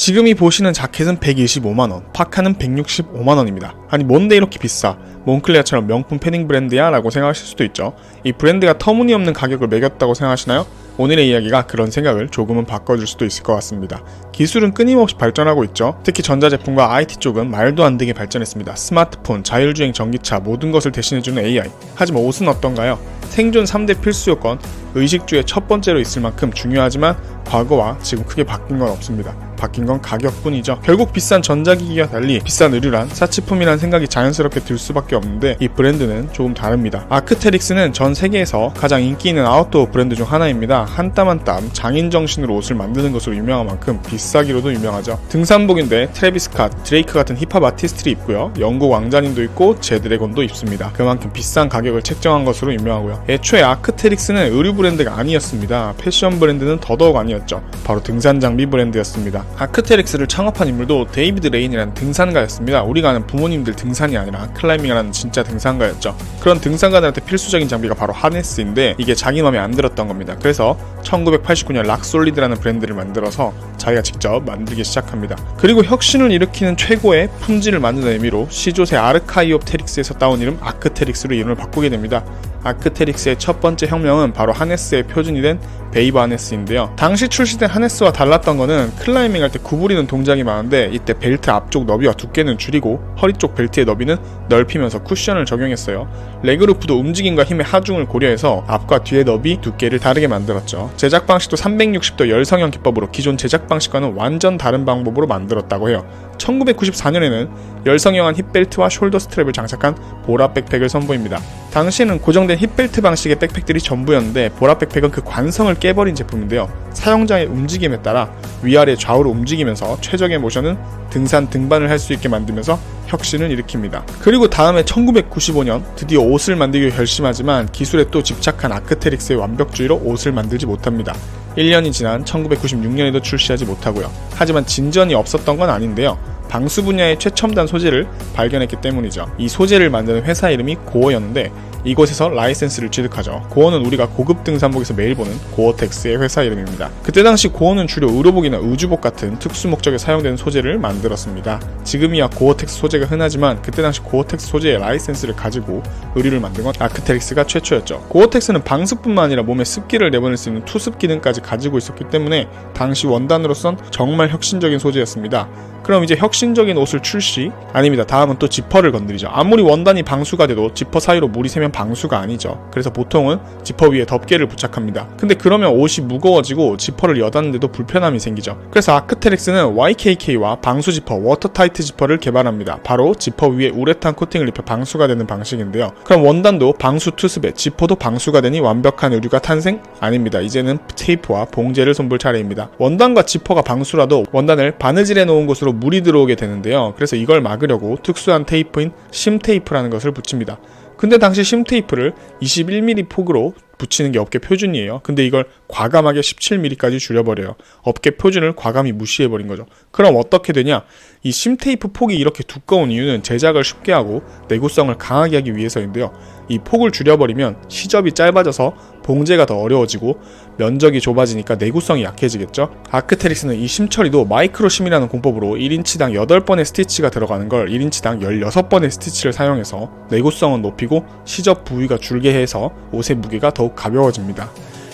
지금 이 보시는 자켓은 125만원, 파카는 165만원입니다. 아니 뭔데 이렇게 비싸? 몽클레어처럼 명품 패딩 브랜드야? 라고 생각하실 수도 있죠. 이 브랜드가 터무니없는 가격을 매겼다고 생각하시나요? 오늘의 이야기가 그런 생각을 조금은 바꿔줄 수도 있을 것 같습니다. 기술은 끊임없이 발전하고 있죠. 특히 전자제품과 IT 쪽은 말도 안 되게 발전했습니다. 스마트폰, 자율주행 전기차, 모든 것을 대신해주는 AI. 하지만 옷은 어떤가요? 생존 3대 필수 요건, 의식주의 첫 번째로 있을 만큼 중요하지만 과거와 지금 크게 바뀐 건 없습니다. 바뀐 건 가격뿐이죠. 결국 비싼 전자기기와 달리 비싼 의류란 사치품이란 생각이 자연스럽게 들 수밖에 없는데 이 브랜드는 조금 다릅니다. 아크테릭스는 전 세계에서 가장 인기 있는 아웃도어 브랜드 중 하나입니다. 한 땀 한 땀 장인정신으로 옷을 만드는 것으로 유명한 만큼 비싸기로도 유명하죠. 등산복인데 트래비스 캇, 드레이크 같은 힙합 아티스트들이 입고요. 영국 왕자님도 입고 제드래곤도 입습니다. 그만큼 비싼 가격을 책정한 것으로 유명하고요. 애초에 아크테릭스는 의류 브랜드가 아니었습니다. 패션 브랜드는 더더욱 아니었죠. 바로 등산 장비 브랜드였습니다. 아크테릭스를 창업한 인물도 데이비드 레인이라는 등산가였습니다. 우리가 아는 부모님들 등산이 아니라 클라이밍을 하는 진짜 등산가였죠. 그런 등산가들한테 필수적인 장비가 바로 하네스인데 이게 자기 맘에 안 들었던 겁니다. 그래서 1989년 락솔리드라는 브랜드를 만들어서 자기가 직접 만들기 시작합니다. 그리고 혁신을 일으키는 최고의 품질을 만드는 의미로 시조새 아르카이옵테릭스에서 따온 이름 아크테릭스로 이름을 바꾸게 됩니다. 아크테릭스의 첫 번째 혁명은 바로 하네스의 표준이 된 베이브 하네스인데요. 당시 출시된 하네스와 달랐던 거는 클라이밍 할 때 구부리는 동작이 많은데 이때 벨트 앞쪽 너비와 두께는 줄이고 허리 쪽 벨트의 너비는 넓히면서 쿠션을 적용했어요. 레그루프도 움직임과 힘의 하중을 고려해서 앞과 뒤의 너비, 두께를 다르게 만들었죠. 제작 방식도 360도 열성형 기법으로 기존 제작 방식과는 완전 다른 방법으로 만들었다고 해요. 1994년에는 열성형한 힙벨트와 숄더 스트랩을 장착한 보라 백팩을 선보입니다. 당시에는 고정된 힙벨트 방식의 백팩들이 전부였는데 보라 백팩은 그 관성을 깨버린 제품인데요. 사용자의 움직임에 따라 위아래 좌우로 움직이면서 최적의 모션은 등산 등반을 할 수 있게 만들면서 혁신을 일으킵니다. 그리고 다음에 1995년 드디어 옷을 만들기 결심하지만 기술에 또 집착한 아크테릭스의 완벽주의로 옷을 만들지 못합니다. 1년이 지난 1996년에도 출시하지 못하고요. 하지만 진전이 없었던 건 아닌데요. 방수 분야의 최첨단 소재를 발견했기 때문이죠. 이 소재를 만드는 회사 이름이 고어였는데 이곳에서 라이센스를 취득하죠. 고어는 우리가 고급 등산복에서 매일 보는 고어텍스의 회사 이름입니다. 그때 당시 고어는 주로 의료복이나 우주복 같은 특수 목적에 사용되는 소재를 만들었습니다. 지금이야 고어텍스 소재가 흔하지만 그때 당시 고어텍스 소재의 라이센스를 가지고 의류를 만든 건 아크테릭스가 최초였죠. 고어텍스는 방수뿐만 아니라 몸에 습기를 내보낼 수 있는 투습 기능까지 가지고 있었기 때문에 당시 원단으로선 정말 혁신적인 소재였습니다. 그럼 이제 혁신적인 옷을 출시? 아닙니다. 다음은 또 지퍼를 건드리죠. 아무리 원단이 방수가 돼도 지퍼 사이로 물이 새면 방수가 아니죠. 그래서 보통은 지퍼 위에 덮개를 부착합니다. 근데 그러면 옷이 무거워지고 지퍼를 여닫는데도 불편함이 생기죠. 그래서 아크테릭스는 YKK와 방수 지퍼, 워터타이트 지퍼를 개발합니다. 바로 지퍼 위에 우레탄 코팅을 입혀 방수가 되는 방식인데요. 그럼 원단도 방수 투습에 지퍼도 방수가 되니 완벽한 의류가 탄생? 아닙니다. 이제는 테이프와 봉제를 손볼 차례입니다. 원단과 지퍼가 방수라도 원단을 바느질해 놓은 곳으로 물이 들어오게 되는데요. 그래서 이걸 막으려고 특수한 테이프인 심테이프라는 것을 붙입니다. 근데 당시 심테이프를 21mm 폭으로 붙이는 게 업계 표준이에요. 근데 이걸 과감하게 17mm까지 줄여버려요. 업계 표준을 과감히 무시해버린 거죠. 그럼 어떻게 되냐? 이 심테이프 폭이 이렇게 두꺼운 이유는 제작을 쉽게 하고 내구성을 강하게 하기 위해서인데요. 이 폭을 줄여버리면 시접이 짧아져서 봉제가 더 어려워지고 면적이 좁아지니까 내구성이 약해지겠죠. 아크테릭스는 이 심처리도 마이크로심이라는 공법으로 1인치당 8번의 스티치가 들어가는 걸 1인치당 16번의 스티치를 사용해서 내구성은 높이고 시접 부위가 줄게 해서 옷의 무게가 더욱 가벼워집니다.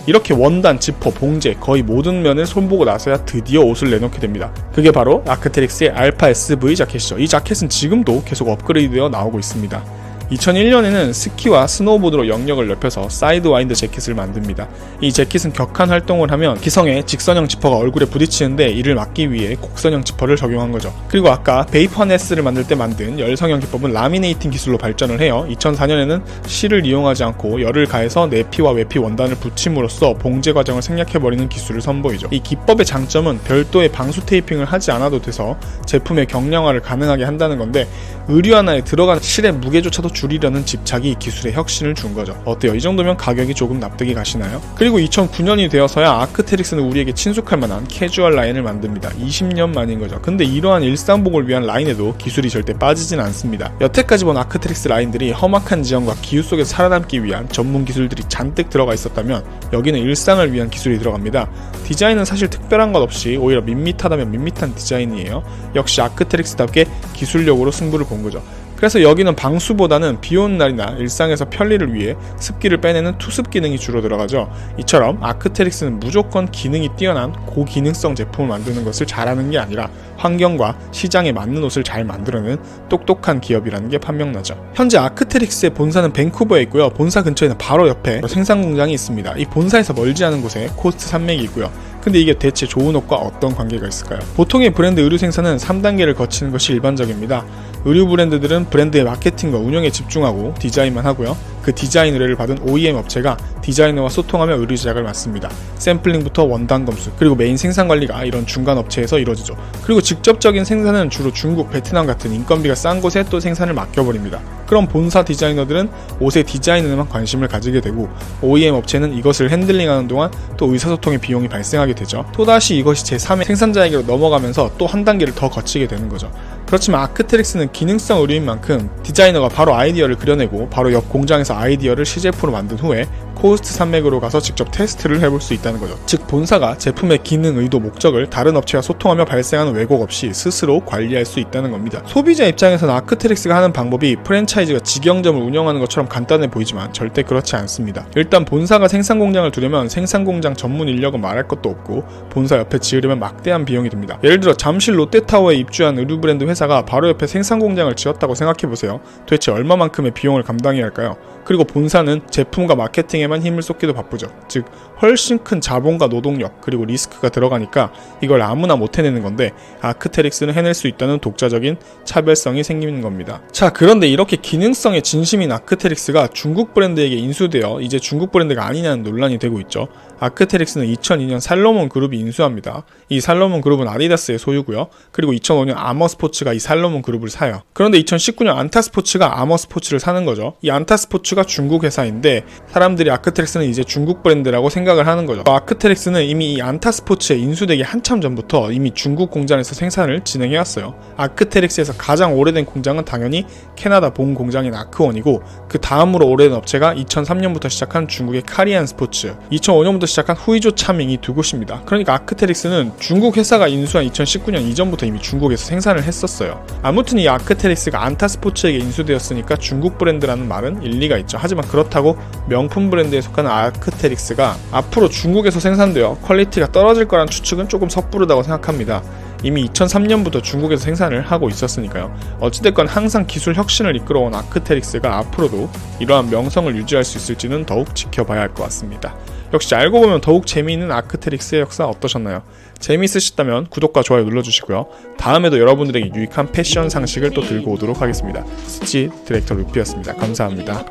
이렇게 원단, 지퍼, 봉제 거의 모든 면을 손보고 나서야 드디어 옷을 내놓게 됩니다. 그게 바로 아크테릭스의 알파 SV 자켓이죠. 이 자켓은 지금도 계속 업그레이드되어 나오고 있습니다. 2001년에는 스키와 스노우보드로 영역을 넓혀서 사이드와인드 재킷을 만듭니다. 이 재킷은 격한 활동을 하면 기성의 직선형 지퍼가 얼굴에 부딪히는데 이를 막기 위해 곡선형 지퍼를 적용한 거죠. 그리고 아까 베이퍼 하네스를 만들 때 만든 열성형 기법은 라미네이팅 기술로 발전을 해요. 2004년에는 실을 이용하지 않고 열을 가해서 내피와 외피 원단을 붙임으로써 봉제 과정을 생략해버리는 기술을 선보이죠. 이 기법의 장점은 별도의 방수 테이핑을 하지 않아도 돼서 제품의 경량화를 가능하게 한다는 건데 의류 하나에 들어간 실의 무게조차도 줄이려는 집착이 기술의 혁신을 준 거죠. 어때요? 이 정도면 가격이 조금 납득이 가시나요? 그리고 2009년이 되어서야 아크테릭스는 우리에게 친숙할 만한 캐주얼 라인을 만듭니다. 20년 만인 거죠. 근데 이러한 일상복을 위한 라인에도 기술이 절대 빠지진 않습니다. 여태까지 본 아크테릭스 라인들이 험악한 지형과 기후 속에서 살아남기 위한 전문 기술들이 잔뜩 들어가 있었다면 여기는 일상을 위한 기술이 들어갑니다. 디자인은 사실 특별한 것 없이 오히려 밋밋하다면 밋밋한 디자인이에요. 역시 아크테릭스답게 기술력으로 승부를 본 거죠. 그래서 여기는 방수보다는 비 오는 날이나 일상에서 편리를 위해 습기를 빼내는 투습 기능이 주로 들어가죠. 이처럼 아크테릭스는 무조건 기능이 뛰어난 고기능성 제품을 만드는 것을 잘하는 게 아니라 환경과 시장에 맞는 옷을 잘 만들어내는 똑똑한 기업이라는 게 판명나죠. 현재 아크테릭스의 본사는 밴쿠버에 있고요. 본사 근처에는 바로 옆에 생산 공장이 있습니다. 이 본사에서 멀지 않은 곳에 코스트 산맥이 있고요. 근데 이게 대체 좋은 옷과 어떤 관계가 있을까요? 보통의 브랜드 의류 생산은 3단계를 거치는 것이 일반적입니다. 의류 브랜드들은 브랜드의 마케팅과 운영에 집중하고 디자인만 하고요. 그 디자인 의뢰를 받은 OEM 업체가 디자이너와 소통하며 의류 제작을 맡습니다. 샘플링부터 원단 검수, 그리고 메인 생산 관리가 이런 중간 업체에서 이루어지죠. 그리고 직접적인 생산은 주로 중국, 베트남 같은 인건비가 싼 곳에 또 생산을 맡겨버립니다. 그럼 본사 디자이너들은 옷의 디자인에만 관심을 가지게 되고 OEM 업체는 이것을 핸들링하는 동안 또 의사소통의 비용이 발생하게 되죠. 또다시 이것이 제3의 생산자에게로 넘어가면서 또 한 단계를 더 거치게 되는 거죠. 그렇지만 아크테릭스는 기능성 의류인 만큼 디자이너가 바로 아이디어를 그려내고 바로 옆 공장에서 아이디어를 시제품으로 만든 후에 코스트 산맥으로 가서 직접 테스트를 해볼 수 있다는 거죠. 즉 본사가 제품의 기능, 의도, 목적을 다른 업체와 소통하며 발생하는 왜곡 없이 스스로 관리할 수 있다는 겁니다. 소비자 입장에서는 아크테릭스가 하는 방법이 프랜차이즈가 직영점을 운영하는 것처럼 간단해 보이지만 절대 그렇지 않습니다. 일단 본사가 생산 공장을 두려면 생산 공장 전문 인력은 말할 것도 없고 본사 옆에 지으려면 막대한 비용이 듭니다. 예를 들어 잠실 롯데타워에 입주한 의류 브랜드 회사가 바로 옆에 생산 공장을 지었다고 생각해보세요. 도대체 얼마만큼의 비용을 감당해야 할까요? 그리고 본사는 제품과 마케팅에만 힘을 쏟기도 바쁘죠. 즉 훨씬 큰 자본과 노동력 그리고 리스크가 들어가니까 이걸 아무나 못 해내는 건데 아크테릭스는 해낼 수 있다는 독자적인 차별성이 생기는 겁니다. 자, 그런데 이렇게 기능성에 진심인 아크테릭스가 중국 브랜드에게 인수되어 이제 중국 브랜드가 아니냐는 논란이 되고 있죠. 아크테릭스는 2002년 살로몬 그룹이 인수합니다. 이 살로몬 그룹은 아디다스의 소유고요. 그리고 2005년 아머스포츠가 이 살로몬 그룹을 사요. 그런데 2019년 안타스포츠가 아머스포츠를 사는 거죠. 이 안타스포츠가 중국 회사인데 사람들이 아크테릭스는 이제 중국 브랜드라고 생각을 하는 거죠. 아크테릭스는 이미 이 안타스포츠에 인수되기 한참 전부터 이미 중국 공장에서 생산을 진행해왔어요. 아크테릭스에서 가장 오래된 공장은 당연히 캐나다 본 공장인 아크원이고 그 다음으로 오래된 업체가 2003년부터 시작한 중국의 카리안 스포츠, 2005년부터 시작한 후이조 차밍 이 두 곳입니다. 그러니까 아크테릭스는 중국 회사가 인수한 2019년 이전부터 이미 중국에서 생산을 했었어요. 아무튼 이 아크테릭스가 안타스포츠에게 인수되었으니까 중국 브랜드라는 말은 일리가 있죠. 하지만 그렇다고 명품 브랜드에 속하는 아크테릭스가 앞으로 중국에서 생산되어 퀄리티가 떨어질 거란 추측은 조금 섣부르다고 생각합니다. 이미 2003년부터 중국에서 생산을 하고 있었으니까요. 어찌됐건 항상 기술 혁신을 이끌어온 아크테릭스가 앞으로도 이러한 명성을 유지할 수 있을지는 더욱 지켜봐야 할 것 같습니다. 역시 알고 보면 더욱 재미있는 아크테릭스의 역사 어떠셨나요? 재미있으셨다면 구독과 좋아요 눌러주시고요. 다음에도 여러분들에게 유익한 패션 상식을 또 들고 오도록 하겠습니다. 스치 디렉터 루피였습니다. 감사합니다.